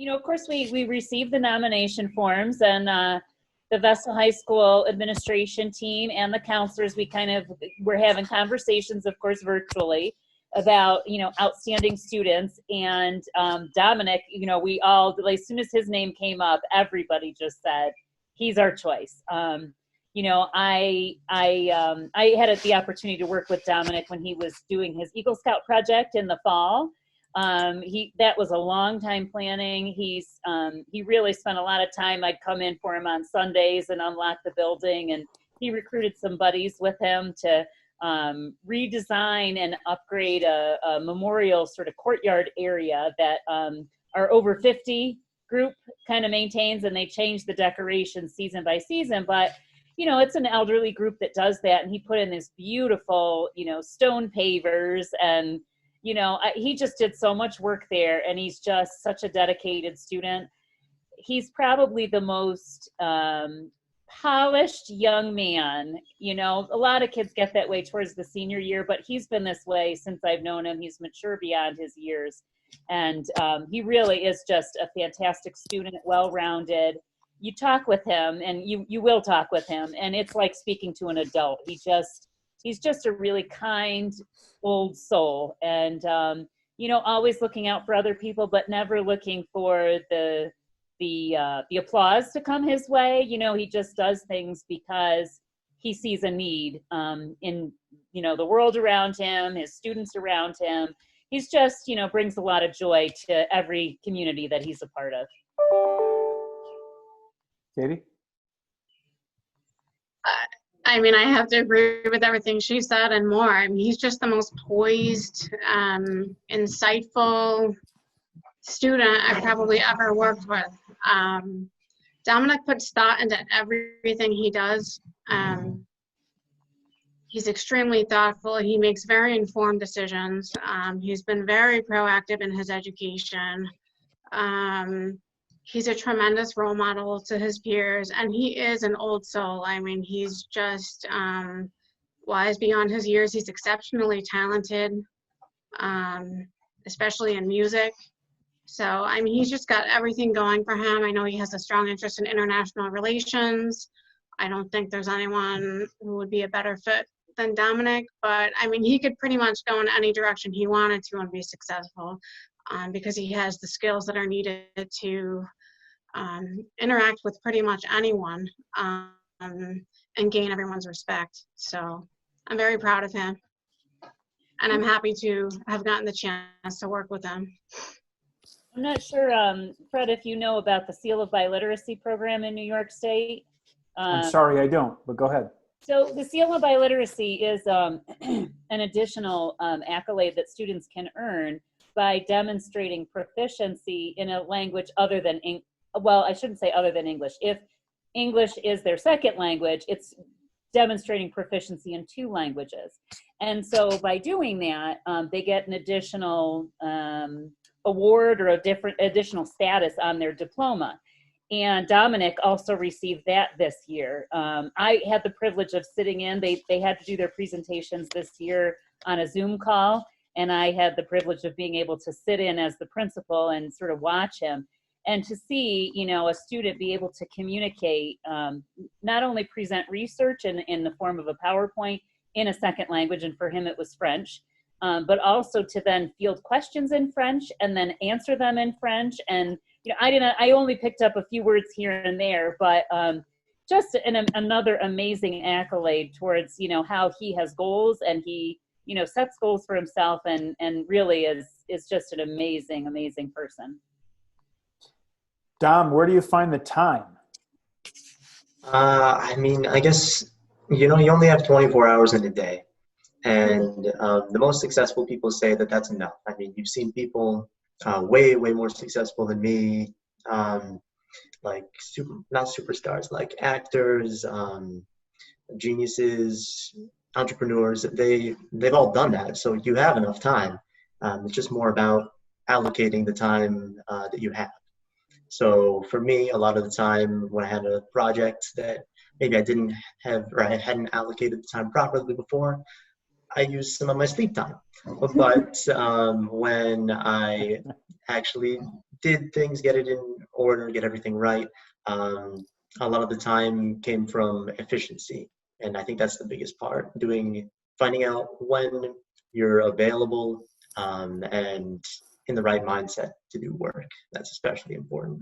Of course, we received the nomination forms, and the Vestal High School administration team and the counselors, we kind of were having conversations, of course, virtually about, outstanding students. And Dominic, we all, as soon as his name came up, everybody just said, he's our choice. I had the opportunity to work with Dominic when he was doing his Eagle Scout project in the fall. That was a long time planning. He really spent a lot of time. I'd come in for him on Sundays and unlock the building, and he recruited some buddies with him to redesign and upgrade a memorial sort of courtyard area that our over 50 group kind of maintains, and they change the decorations season by season. But it's an elderly group that does that, and he put in this beautiful, stone pavers, and he just did so much work there, and he's just such a dedicated student. He's probably the most polished young man. A lot of kids get that way towards the senior year, but he's been this way since I've known him. He's mature beyond his years, and he really is just a fantastic student, well-rounded. You talk with him, and you will talk with him, and it's like speaking to an adult. He's just a really kind old soul, and always looking out for other people, but never looking for the applause to come his way. He just does things because he sees a need in the world around him, his students around him. He's just brings a lot of joy to every community that he's a part of. Katie? I have to agree with everything she said and more. He's just the most poised, insightful student I've probably ever worked with. Dominic puts thought into everything he does. He's extremely thoughtful. He makes very informed decisions. He's been very proactive in his education. He's a tremendous role model to his peers, and he is an old soul. He's just wise beyond his years. He's exceptionally talented, especially in music. So, he's just got everything going for him. I know he has a strong interest in international relations. I don't think there's anyone who would be a better fit than Dominic, but he could pretty much go in any direction he wanted to and be successful. Because he has the skills that are needed to interact with pretty much anyone and gain everyone's respect. So I'm very proud of him, and I'm happy to have gotten the chance to work with him. I'm not sure, Fred, if you know about the Seal of Biliteracy program in New York State. I'm sorry, I don't, but go ahead. So the Seal of Biliteracy is an additional accolade that students can earn by demonstrating proficiency in a language other than I shouldn't say other than English. If English is their second language, it's demonstrating proficiency in 2 languages. And so by doing that, they get an additional award or additional status on their diploma. And Dominic also received that this year. I had the privilege of sitting in. They had to do their presentations this year on a Zoom call, and I had the privilege of being able to sit in as the principal and sort of watch him, and to see, a student be able to communicate, not only present research in the form of a PowerPoint in a second language, and for him it was French, but also to then field questions in French and then answer them in French. And I only picked up a few words here and there, but just another amazing accolade towards how he has goals, and he sets goals for himself, and really is just an amazing person. Dom, where do you find the time? I guess you only have 24 hours in a day, and the most successful people say that that's enough. You've seen people way more successful than me, like not superstars, like actors, geniuses, entrepreneurs. They've all done that, so you have enough time. It's just more about allocating the time that you have. So for me, a lot of the time when I had a project that maybe I didn't have, or I hadn't allocated the time properly before, I use some of my sleep time. But when I actually did things, get it in order, get everything right, um, a lot of the time came from efficiency. And I think that's the biggest part, finding out when you're available and in the right mindset to do work. That's especially important.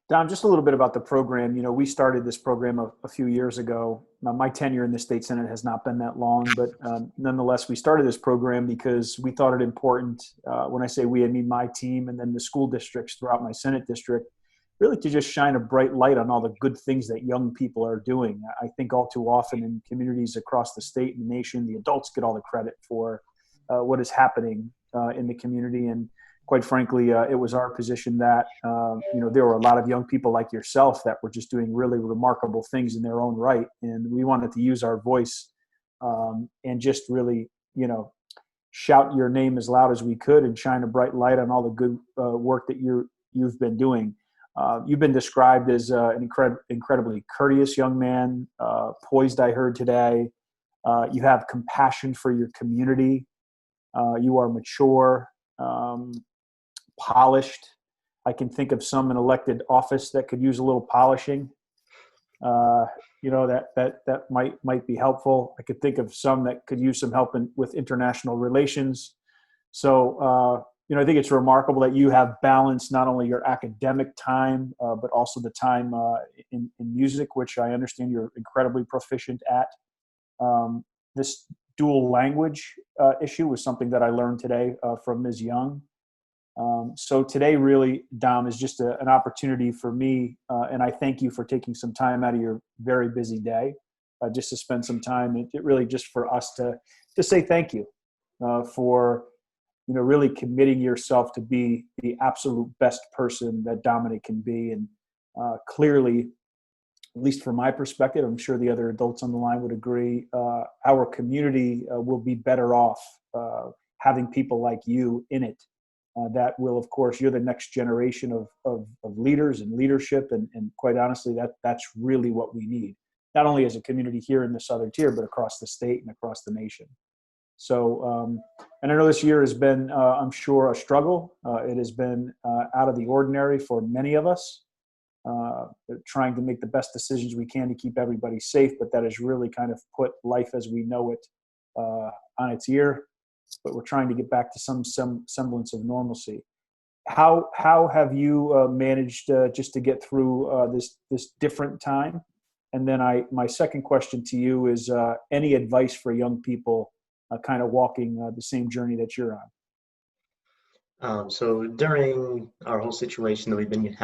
Don, just a little bit about the program. You know, we started this program a few years ago. Now, my tenure in the state senate has not been that long, but nonetheless, we started this program because we thought it important. When I say we, I mean my team and then the school districts throughout my senate district, really to just shine a bright light on all the good things that young people are doing. I think all too often in communities across the state and the nation, the adults get all the credit for what is happening in the community. And quite frankly, it was our position that, there were a lot of young people like yourself that were just doing really remarkable things in their own right. And we wanted to use our voice and just really, shout your name as loud as we could and shine a bright light on all the good work that you've been doing. You've been described as an incredibly courteous young man, poised, I heard today. You have compassion for your community. You are mature. Polished. I can think of some in elected office that could use a little polishing. That might be helpful. I could think of some that could use some help with international relations. So, I think it's remarkable that you have balanced not only your academic time, but also the time in music, which I understand you're incredibly proficient at. This dual language issue was something that I learned today from Ms. Young. So today really, Dom, is just an opportunity for me, and I thank you for taking some time out of your very busy day just to spend some time. It really just for us to say thank you for really committing yourself to be the absolute best person that Dominic can be. And clearly, at least from my perspective, I'm sure the other adults on the line would agree, our community will be better off having people like you in it. That will, of course, you're the next generation of leaders and leadership. And quite honestly, that's really what we need, not only as a community here in the Southern Tier, but across the state and across the nation. So, and I know this year has been, I'm sure, a struggle. It has been out of the ordinary for many of us, trying to make the best decisions we can to keep everybody safe, but that has really kind of put life as we know it on its ear. But we're trying to get back to some semblance of normalcy. How have you managed just to get through this different time? And then my second question to you is any advice for young people kind of walking the same journey that you're on? So during our whole situation that we've been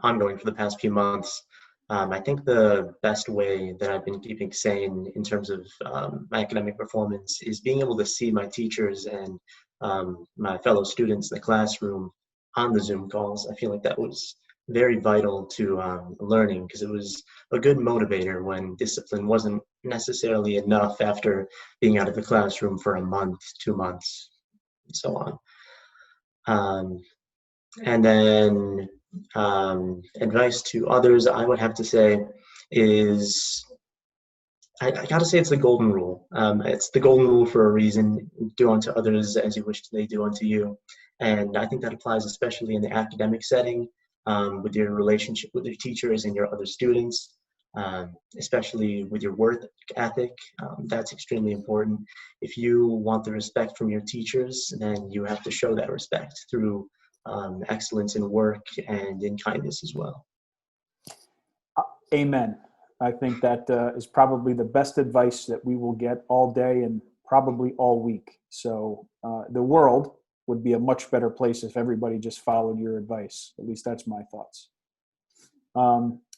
ongoing for the past few months, I think the best way that I've been keeping sane in terms of my academic performance is being able to see my teachers and my fellow students in the classroom on the Zoom calls. I feel like that was very vital to learning, because it was a good motivator when discipline wasn't necessarily enough after being out of the classroom for a month, 2 months, and so on. And then advice to others, I would have to say, is I gotta say it's the golden rule. It's the golden rule for a reason. Do unto others as you wish they do unto you. And I think that applies especially in the academic setting, with your relationship with your teachers and your other students, especially with your work ethic. That's extremely important. If you want the respect from your teachers, then you have to show that respect through excellence in work and in kindness as well. Amen. I think that is probably the best advice that we will get all day and probably all week. So the world would be a much better place if everybody just followed your advice. At least that's my thoughts.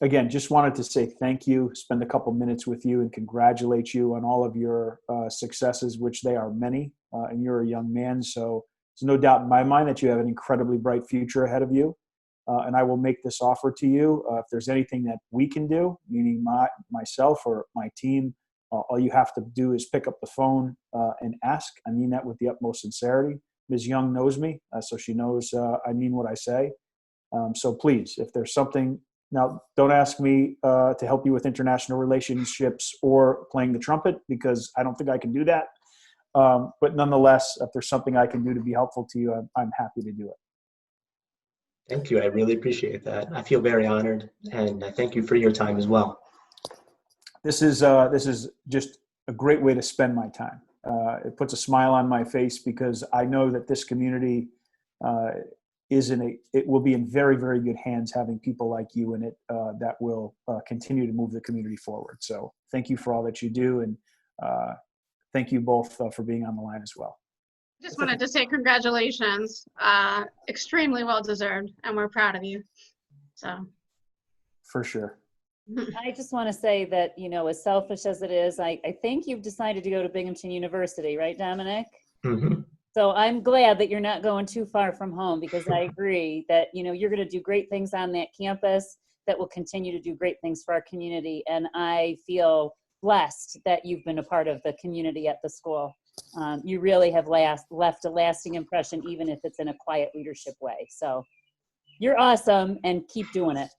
Again, just wanted to say thank you, spend a couple minutes with you and congratulate you on all of your successes, which they are many, and you're a young man. So there's no doubt in my mind that you have an incredibly bright future ahead of you. And I will make this offer to you. If there's anything that we can do, meaning myself or my team, all you have to do is pick up the phone and ask. I mean that with the utmost sincerity. Ms. Young knows me, so she knows I mean what I say. So please, if there's something Now, don't ask me to help you with international relationships or playing the trumpet, because I don't think I can do that. But nonetheless, if there's something I can do to be helpful to you, I'm happy to do it. Thank you. I really appreciate that. I feel very honored, and I thank you for your time as well. This is just a great way to spend my time. It puts a smile on my face because I know that this community it will be in very, very good hands having people like you in it that will continue to move the community forward. So thank you for all that you do, and thank you both for being on the line as well. Just wanted to say congratulations. Extremely well deserved, and we're proud of you. So. For sure. I just want to say that, as selfish as it is, I think you've decided to go to Binghamton University, right, Dominic? Mm-hmm. So I'm glad that you're not going too far from home, because I agree that, you're going to do great things on that campus that will continue to do great things for our community. And I feel blessed that you've been a part of the community at the school. You really have left a lasting impression, even if it's in a quiet leadership way. So you're awesome, and keep doing it.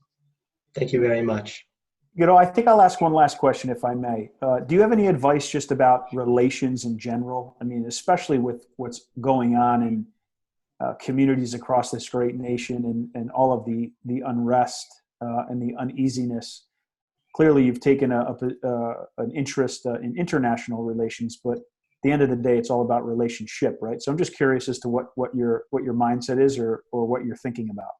Thank you very much. I think I'll ask one last question, if I may. Do you have any advice just about relations in general? I mean, especially with what's going on in communities across this great nation and all of the unrest and the uneasiness. Clearly, you've taken an interest in international relations, but at the end of the day, it's all about relationship, right? So I'm just curious as to what your mindset is or what you're thinking about.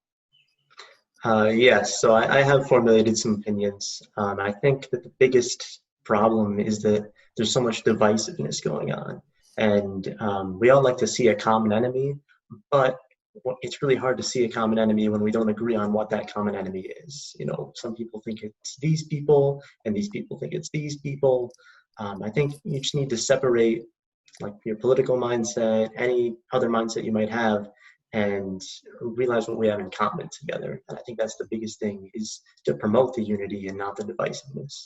Yes, so I have formulated some opinions. I think that the biggest problem is that there's so much divisiveness going on. And we all like to see a common enemy, but it's really hard to see a common enemy when we don't agree on what that common enemy is. Some people think it's these people, and these people think it's these people. I think you just need to separate like your political mindset, any other mindset you might have, and realize what we have in common together. And I think that's the biggest thing, is to promote the unity and not the divisiveness.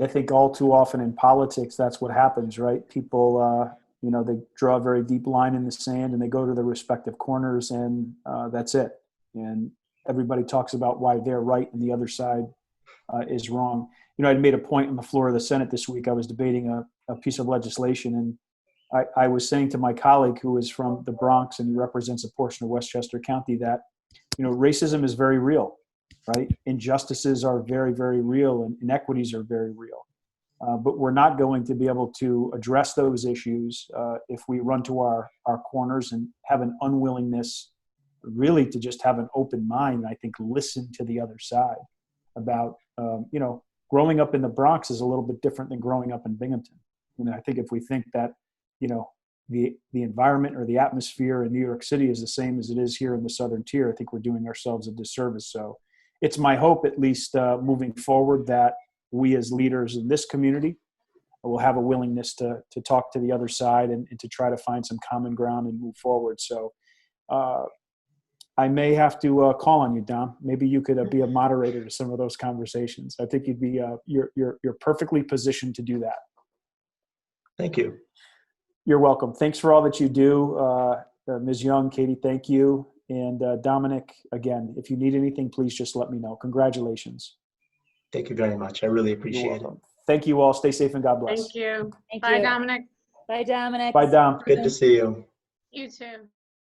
I think all too often in politics, that's what happens, right? People, they draw a very deep line in the sand and they go to their respective corners, and that's it. And everybody talks about why they're right and the other side is wrong. I'd made a point on the floor of the Senate this week. I was debating a piece of legislation, and I was saying to my colleague who is from the Bronx and he represents a portion of Westchester County that, racism is very real, right? Injustices are very, very real, and inequities are very real. But we're not going to be able to address those issues if we run to our corners and have an unwillingness really to just have an open mind. I think listen to the other side about, growing up in the Bronx is a little bit different than growing up in Binghamton. I think if we think that, the environment or the atmosphere in New York City is the same as it is here in the Southern Tier, I think we're doing ourselves a disservice. So it's my hope, at least moving forward, that we as leaders in this community will have a willingness to talk to the other side and to try to find some common ground and move forward. So I may have to call on you, Dom. Maybe you could be a moderator to some of those conversations. I think you'd be you're perfectly positioned to do that. Thank you. You're welcome. Thanks for all that you do. Ms. Young, Katie, thank you. And Dominic, again, if you need anything, please just let me know. Congratulations. Thank you very much. I really appreciate it. Thank you all. Stay safe and God bless. Thank you. Thank Bye, you. Dominic. Bye, Dominic. Bye, Dom. Good to see you. You too.